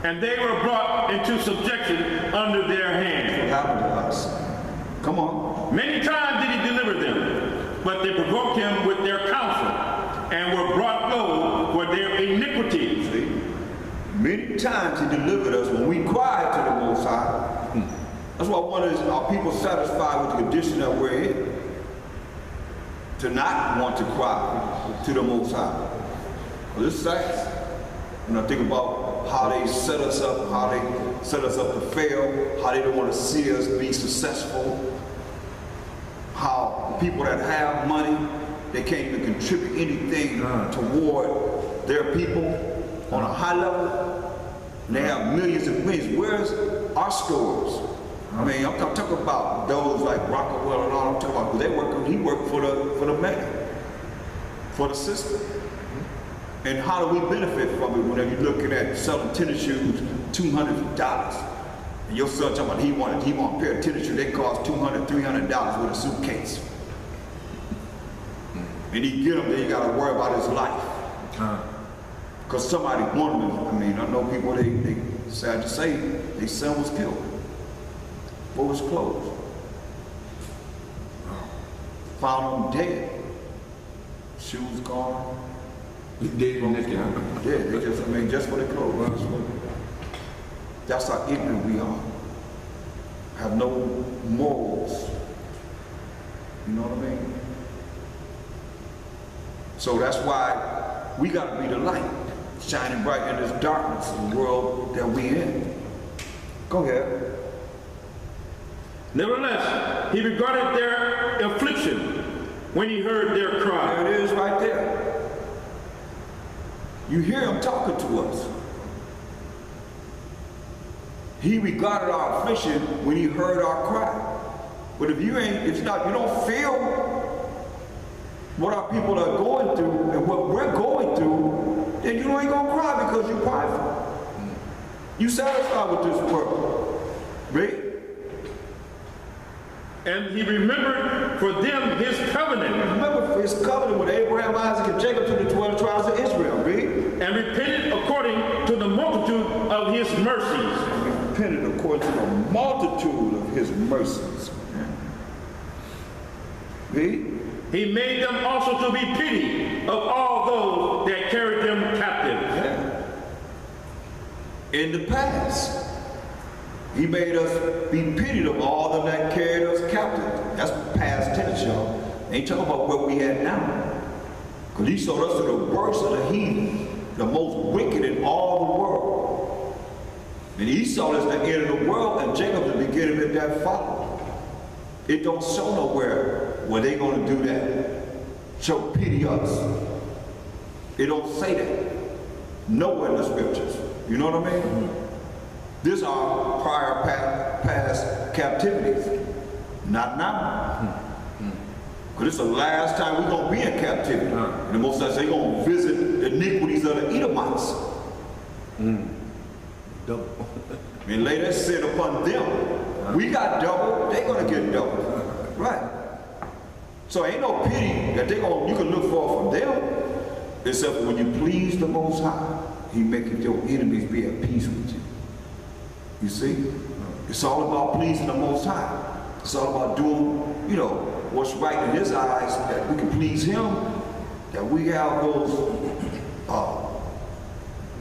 and they were brought into subjection under their hand. What happened to us? Come on. Many times did he deliver them, but they provoked him with their counsel, and were brought low for their iniquities. See? Many times he delivered us when we cried to the Most High. That's why I wonder, is are people satisfied with the condition that we're in? To not want to cry to the Most High. Well, it's sad. When I think about how they set us up, how they set us up to fail, how they don't want to see us be successful, how people that have money, they can't even contribute anything toward their people on a high level. And they have millions and millions. Where's our stores? I mean, I'm talking about those like Rockefeller and all I'm talking about, because he worked for the man, for the system. And how do we benefit from it whenever you're looking at selling tennis shoes, $200? And your son talking about he want a pair of tennis shoes, they cost $200, $300 with a suitcase. And he get them, then you gotta worry about his life. Because somebody wanted him. I mean, I know people, they sad to say, their son was killed for his clothes. Found him dead. Shoes gone. Dead and naked, huh? Yeah, they just, I mean, just for the clothes. That's how ignorant we are. Have no morals. You know what I mean? So that's why we got to be the light, shining bright in this darkness in the world that we in. Go ahead. Nevertheless, he regarded their affliction when he heard their cry. There it is right there. You hear him talking to us. He regarded our affliction when he heard our cry. But if you don't feel what our people are going through and what we're going through, then you ain't gonna cry because you're prideful. You satisfied with this world. Right? And he remembered for them his covenant. Remember his covenant with Abraham, Isaac, and Jacob to the 12 tribes of Israel, right? And repented according to the multitude of his mercies. And repented according to the multitude of his mercies. Right? He made them also to be pitied of all those that carried them captive. Yeah. In the past, he made us be pitied of all them that carried us captive. That's past tense, y'all. Ain't talking about what we had now. Because he sold us to the worst of the heathen, the most wicked in all the world. And he sold us the end of the world, and Jacob the beginning of that followed. It don't show nowhere where they gonna do that. Show pity us. It don't say that. Nowhere in the scriptures. You know what I mean? This are prior past captivities. Not now. Because it's the last time we're going to be in captivity. And the Most High say going to visit the iniquities of the Edomites. Double. And lay that sin upon them. We got double, they're going to get double. Right. So ain't no pity that you can look for from them, except for when you please the Most High, he maketh your enemies be at peace with you. You see? It's all about pleasing the Most High. It's all about doing, what's right in his eyes, that we can please him, that we have those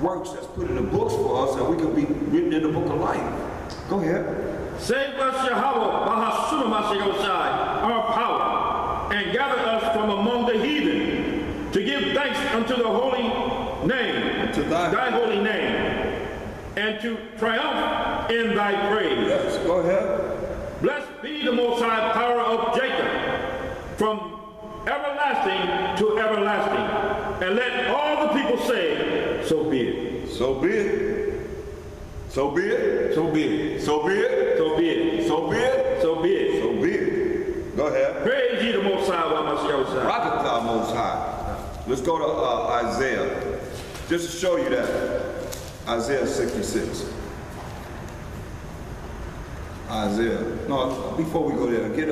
works that's put in the books for us, that we can be written in the book of life. Go ahead. Save us, Yahweh, Bahasuna Mashiach, our power, and gather us from among the heathen, to give thanks unto the holy name, To thy holy name, and to triumph in thy praise. Yes, go ahead. Blessed be the Most High power of Jacob, from everlasting to everlasting. And let all the people say, so be it. So be it. So be it. So be it. So be it. So be it. So be it. So be it. So be it. Go ahead. Praise ye the Most High, Wamashiyah. Rocket thou Most High. Let's go to Isaiah. Just to show you that. Isaiah 66. Isaiah. No, before we go there, get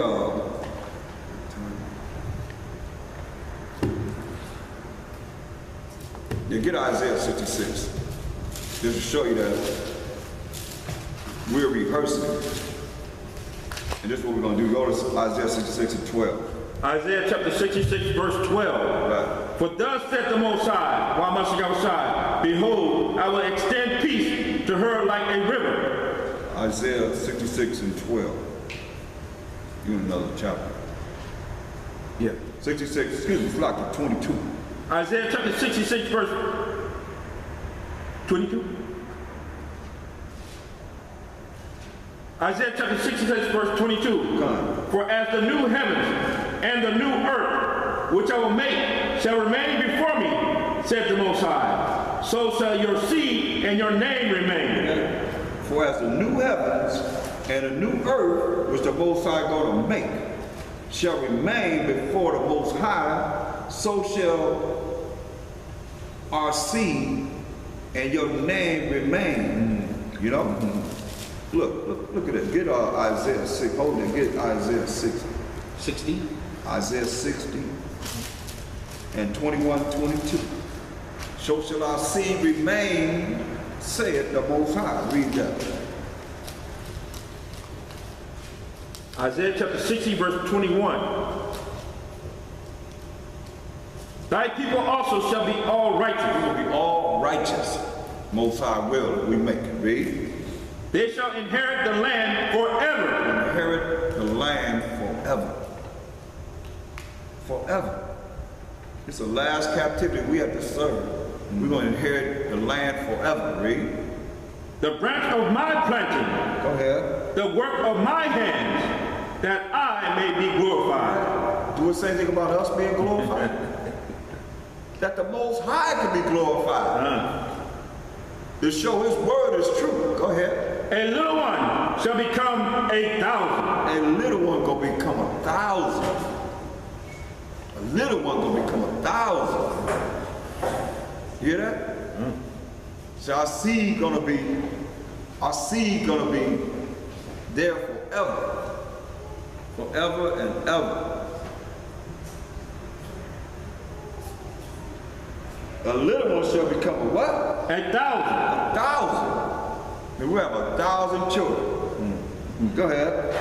Isaiah 66. Just to show you that we're rehearsing. And this is what we're going to do. Go to Isaiah 66 and 12. Isaiah chapter 66, verse 12. Right. For thus saith the Most High, why must you outside? Behold, I will extend peace to her like a river. Isaiah 66 and 12. You in another chapter. Yeah. 66, excuse me, it's like 22. Isaiah chapter 66, verse 22. Isaiah chapter 66, verse 22. For as the new heavens and the new earth, which I will make, shall remain before me, saith the Most High, so shall your seed and your name remain. For as the new heavens and the new earth, which the Most High going to make, shall remain before the Most High, so shall our seed and your name remain. You know? Look at it. Get Isaiah 6. Hold it. Get Isaiah 60. 60? Isaiah 60 and 21, 22. So shall our seed remain, saith the Most High. Read that. Isaiah chapter 60, verse 21. Thy people also shall be all We righteous. will be all righteous. Most High will if we make it. Read. They shall inherit the land forever. Inherit the land forever. Forever. It's the last captivity we have to serve. We're going to inherit the land forever. Read. The branch of my planting, Go ahead. the work of my hands, that I may be glorified. Do it say anything about us being glorified? That the Most High can be glorified. To show His word is true. Go ahead. A little one shall become 1,000. A little one gonna become 1,000. A little one gonna become 1,000. You hear that? So our seed gonna be there forever. Forever and ever. A little one shall become a what? 1,000. 1,000. And we have 1,000 children. Go ahead.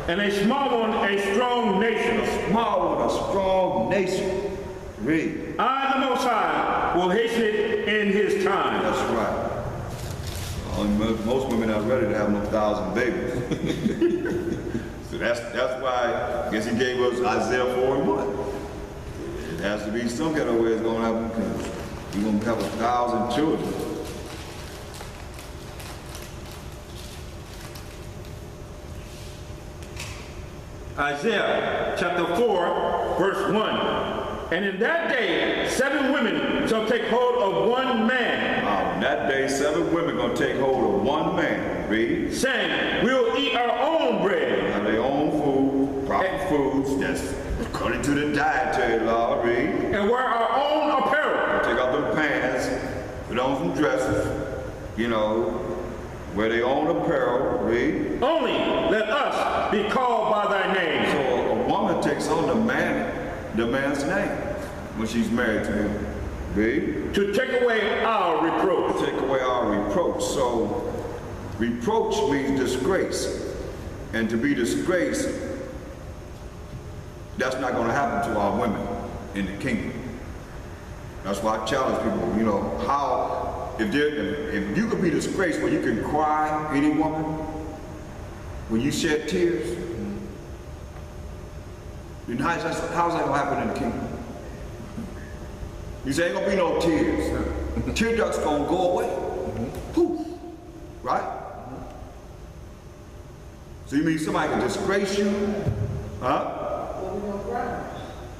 And a small one, a strong nation. Small one, a strong nation. Read. I, the Most High, will hasten it in His time. That's right. Most women are ready to have 1,000 babies. So that's why I guess He gave us Isaiah 4 and 1. It has to be some kind of way it's going to happen because we're going to have 1,000 children. Isaiah chapter 4, verse 1. And in that day, 7 women shall take hold of one man. On that day, 7 women going to take hold of one man. Read. Saying, we will eat our own bread. Have their own food, proper foods, that's according to the dietary law. Read. And wear our own apparel. Take off them pants, put on some dresses, you know, wear their own apparel. Read. Only let us be called by thy name. So a woman takes on the man's name when she's married to him. Read. To take away our reproach. Take away our reproach. So reproach means disgrace. And to be disgraced, that's not going to happen to our women in the kingdom. That's why I challenge people, you know, how, if you could be disgraced when you can cry, any woman, when you shed tears, then how's that going to happen in the kingdom? You say, ain't going to be no tears. Tear ducts going to go away. Poof. Right? So you mean somebody can disgrace you? Huh?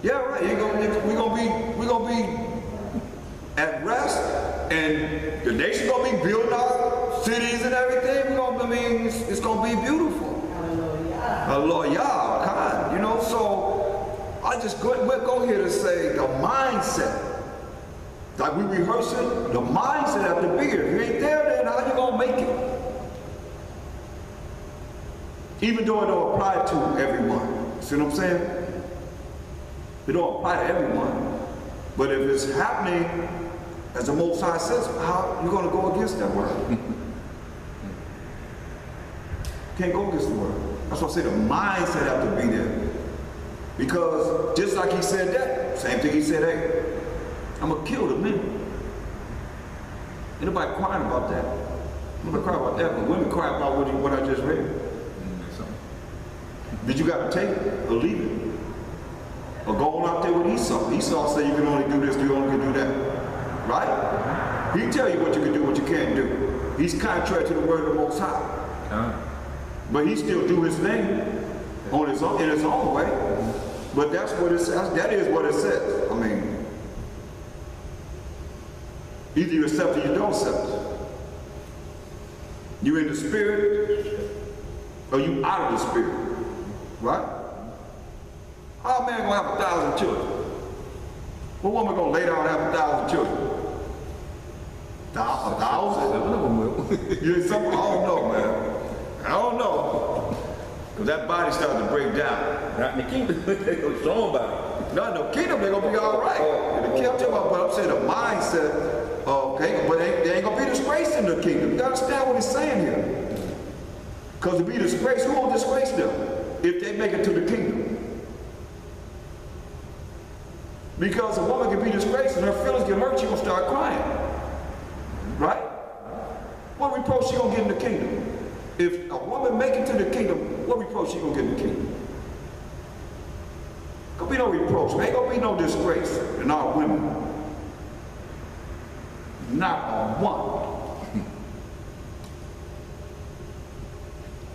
Yeah, right. We're gonna be at rest, and the nation's gonna be building our cities and everything. It's gonna be beautiful. Hallelujah, kind, you know. So I just go here to say the mindset. Like we rehearsing, the mindset have to be here. If you ain't there, then how you gonna make it? Even though it don't apply to everyone. See what I'm saying? It don't apply to everyone. But if it's happening As the Most High says, how you going to go against that word? Can't go against the word. That's why I say the mindset have to be there. Because just like he said that, same thing he said, hey, I'm going to kill the men. Ain't nobody crying about that. Nobody cry about that, but women cry about what I just read. Did you got to take it or leave it? Or go on out there with Esau. Esau said you can only do this, you only can do that. Right? He tell you what you can do, what you can't do. He's contrary to the word of the Most High. But he still do his thing on his own, in his own way. But that's what it says. That is what it says. I mean, either you accept it or you don't accept it. You in the spirit or you out of the spirit. Right? How a man gonna have 1,000 children? What woman gonna lay down and have 1,000 children? 1,000? You ain't something? I don't know, man. I don't know. Because that body starts to break down. Not in the kingdom. They're going to show about it. Not in the kingdom, they're gonna be all right. But I'm saying the mindset, okay, but they ain't gonna be disgraced in the kingdom. You gotta understand what he's saying here. Because to be disgraced, who won't disgrace them if they make it to the kingdom? Because a woman can be disgraced and her feelings get hurt, she gonna start crying. Right? What reproach she gonna get in the kingdom? If a woman make it to the kingdom, what reproach she gonna get in the kingdom? Gonna be no reproach. There ain't gonna be no disgrace in our women. Not on one.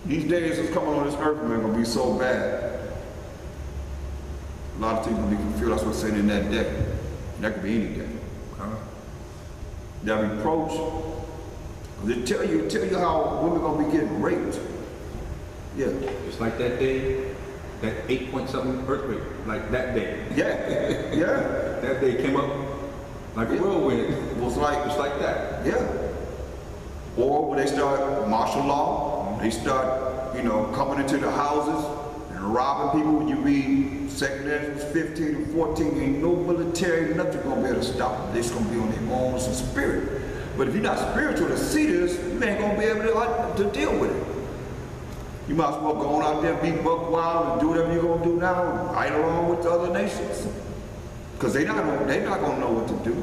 These days that's coming on this earth, man, gonna be so bad. A lot of people can feel that's what's saying in that day. That could be any day. That reproach, they tell you how women gonna be getting raped. Yeah. Just like that day, that 8-point-something earthquake, like that day. Yeah. Yeah. That day came up like a whirlwind. It was like, Just like that. yeah. Or when they start martial law, they start, coming into the houses and robbing people. When you read 2 Corinthians 15 and 14, ain't no military, nothing gonna be able to stop them. They're just gonna be on their own as a spirit. But if you're not spiritual to see this, you ain't gonna be able to deal with it. You might as well go on out there, be buck wild, and do whatever you're gonna do now, and fight along with the other nations. Because they're not gonna know what to do.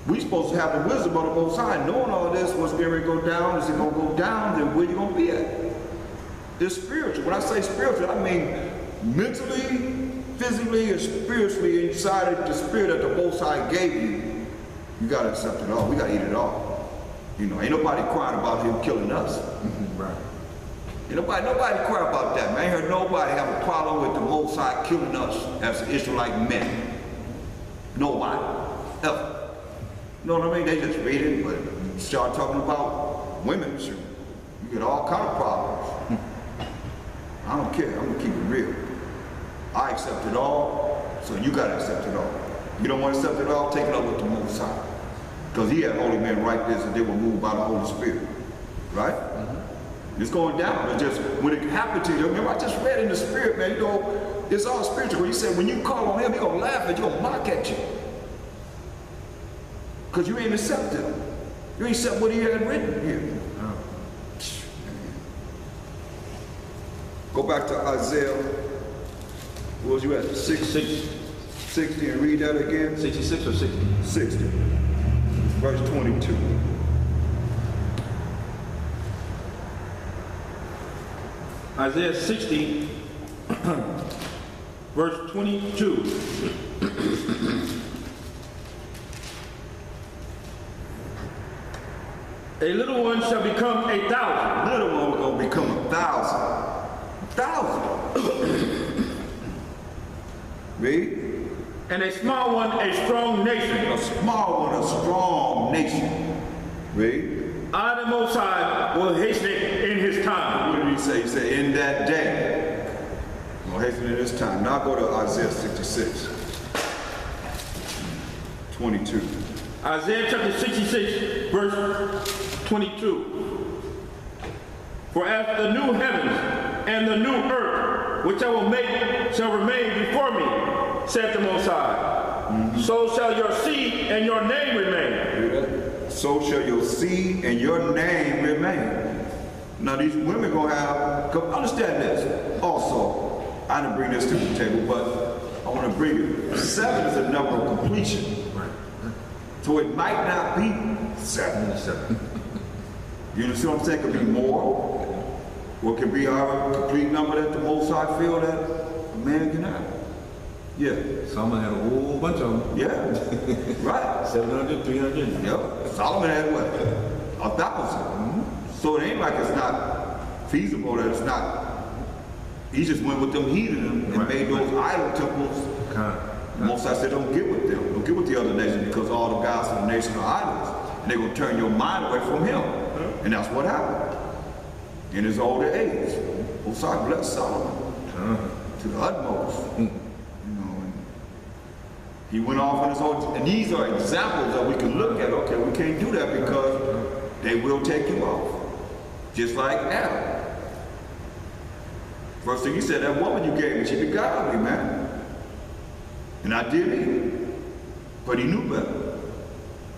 We're supposed to have the wisdom of the Most High, knowing all this, what's going to go down, is it going to go down, then where you going to be at? It's spiritual. When I say spiritual, I mean mentally, physically, and spiritually inside of the spirit that the Most High gave you. You got to accept it all. We got to eat it all. Ain't nobody crying about him killing us. Right. Ain't nobody cry about that, man. I ain't heard nobody have a problem with the Most High killing us as Israelite men. Nobody. Ever. You know what I mean? They just read it, but you start talking about women, you get all kind of problems. I don't care. I'm gonna keep it real. I accept it all, so you gotta accept it all. You don't want to accept it all, take it up with the Most High. Because he had holy men write this and they were moved by the Holy Spirit. Right? It's going down. It's just, when it happened to you, remember I just read in the spirit, man, it's all spiritual. He said, when you call on him, he's gonna laugh at you, he's gonna mock at you. Because you ain't accept him. You ain't accept what he had written here. Go back to Isaiah. What was you at? 60 and read that again. 66 or 60? 60. Verse 22. Isaiah 60, verse 22. A little one shall become 1,000. Little one will become 1,000. 1,000. Read. And a small one a strong nation. A small one, a strong nation. Read. I, the Most High, will hasten it in his time. What did he say? He said, in that day. We'll hasten it this time. Now go to Isaiah 66. 22. Isaiah chapter 66, verse 22. For as the new heavens and the new earth, which I will make, shall remain before me, saith the Most High, so shall your seed and your name remain. So shall your seed and your name remain. Now these women gonna have, understand this also, I didn't bring this to the table, but I want to bring it. 7 is a number of completion. So it might not be 7. You understand what I'm saying? It could be more, or it could be our complete number that the Most High feel that a man can have. Yeah. Solomon had a whole bunch of them. Yeah. Right. 700, 300. Yep. Solomon had what? 1,000. So it ain't like it's not feasible, that it's not. He just went with them, heated them, and made those idol temples. Most High said, don't get with them. Don't get with the other nations, because all the gods of the nation are idols. And they're going to turn your mind away from him. And that's what happened. In his older age, Most High blessed Solomon to the utmost. You know, and he went off on his own. And these are examples that we can look at. Okay, we can't do that because they will take you off. Just like Adam. First thing he said, that woman you gave me, she beguiled me, man. And I did eat. But he knew better.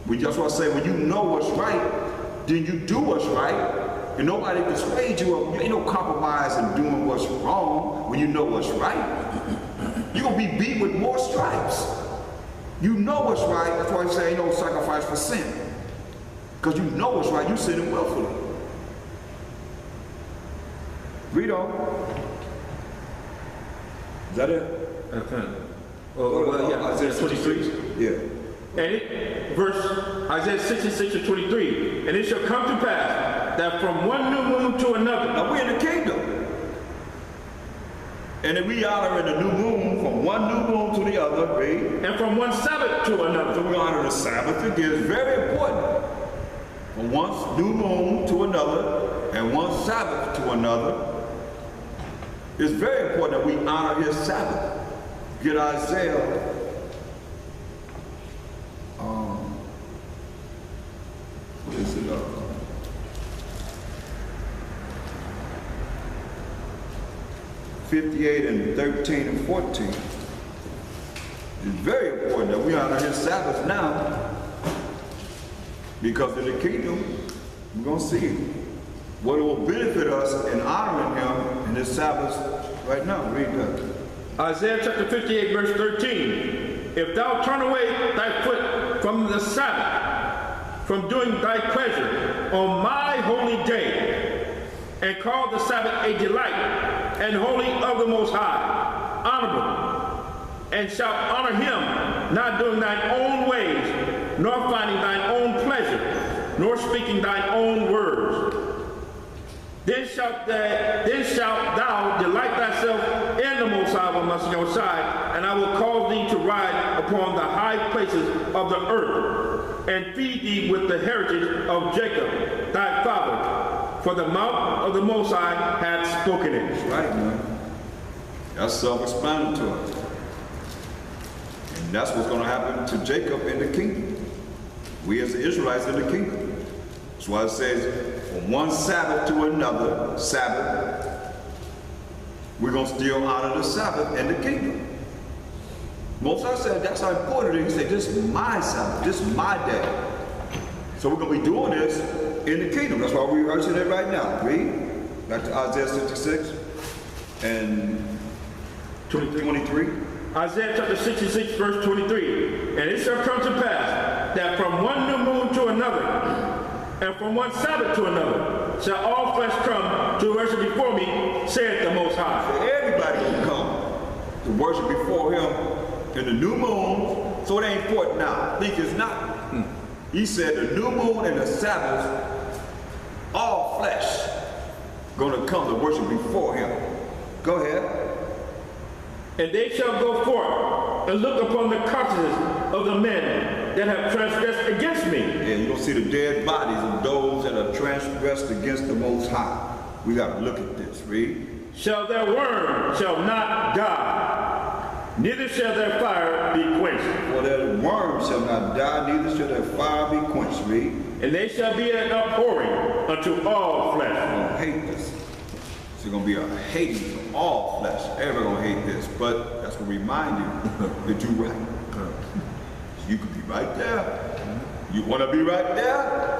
That's why I say, when you know what's right, then you do what's right. And nobody persuades you. Ain't no compromise in doing what's wrong when you know what's right. You're going to be beat with more stripes. You know what's right. That's why I say ain't no sacrifice for sin. Because you know what's right, you sinning willfully. Read on. Is that it? Okay. Yeah, Isaiah 23. Yeah. And Isaiah 66 and 23. And it shall come to pass that from one new moon to another. Now we're in the kingdom. And then we honor in the new moon from one new moon to the other, right? And from one Sabbath to another. So we honor the Sabbath again. It's very important. From one new moon to another and one Sabbath to another. It's very important that we honor his Sabbath. Get Isaiah. What is it? 58 and 13 and 14. It's very important that we honor his Sabbath now, because in the kingdom, we're going to see what will benefit us in honoring him in his Sabbath right now. Read that. Isaiah chapter 58, verse 13. If thou turn away thy foot from the Sabbath, from doing thy pleasure on my holy day, and call the Sabbath a delight and holy of the Most High, honorable, and shalt honor him, not doing thine own ways, nor finding thine own pleasure, nor speaking thine own words. Then shalt thou delight thyself in the Most High on your side, and I will cause thee to ride upon the high places of the earth, and feed thee with the heritage of Jacob, thy father. For the mouth of the Most High hath spoken it. That's right, man. That's self-explanatory. And that's what's going to happen to Jacob in the kingdom. We as the Israelites in the kingdom. That's why it says, from one Sabbath to another Sabbath, we're going to still honor the Sabbath in the kingdom. Most I said, that's how important it is. He said, this is my Sabbath, this is my day. So we're going to be doing this in the kingdom. That's why we're rehearsing it right now. Read back to Isaiah 66 and 23. Isaiah chapter 66, verse 23. And it shall come to pass that from one new moon to another, and from one Sabbath to another, shall all flesh come to worship before me, saith the Most High. So everybody will come to worship before him in the new moon. So it ain't important now. I think it's not. He said the new moon and the Sabbath, all flesh going to come to worship before him. Go ahead. And they shall go forth and look upon the carcasses of the men that have transgressed against me. Yeah, you're going to see the dead bodies of those that have transgressed against the Most High. We got to look at this. Read. Shall their worm shall not die, neither shall their fire be quenched. For their worm shall not die, neither shall their fire be quenched. Read. And they shall be an abhorring unto all flesh. They're going to hate this. It's going to be a hating for all flesh. Everybody's going to hate this. But that's going to remind you that you're right. You could be right there. You want to be right there?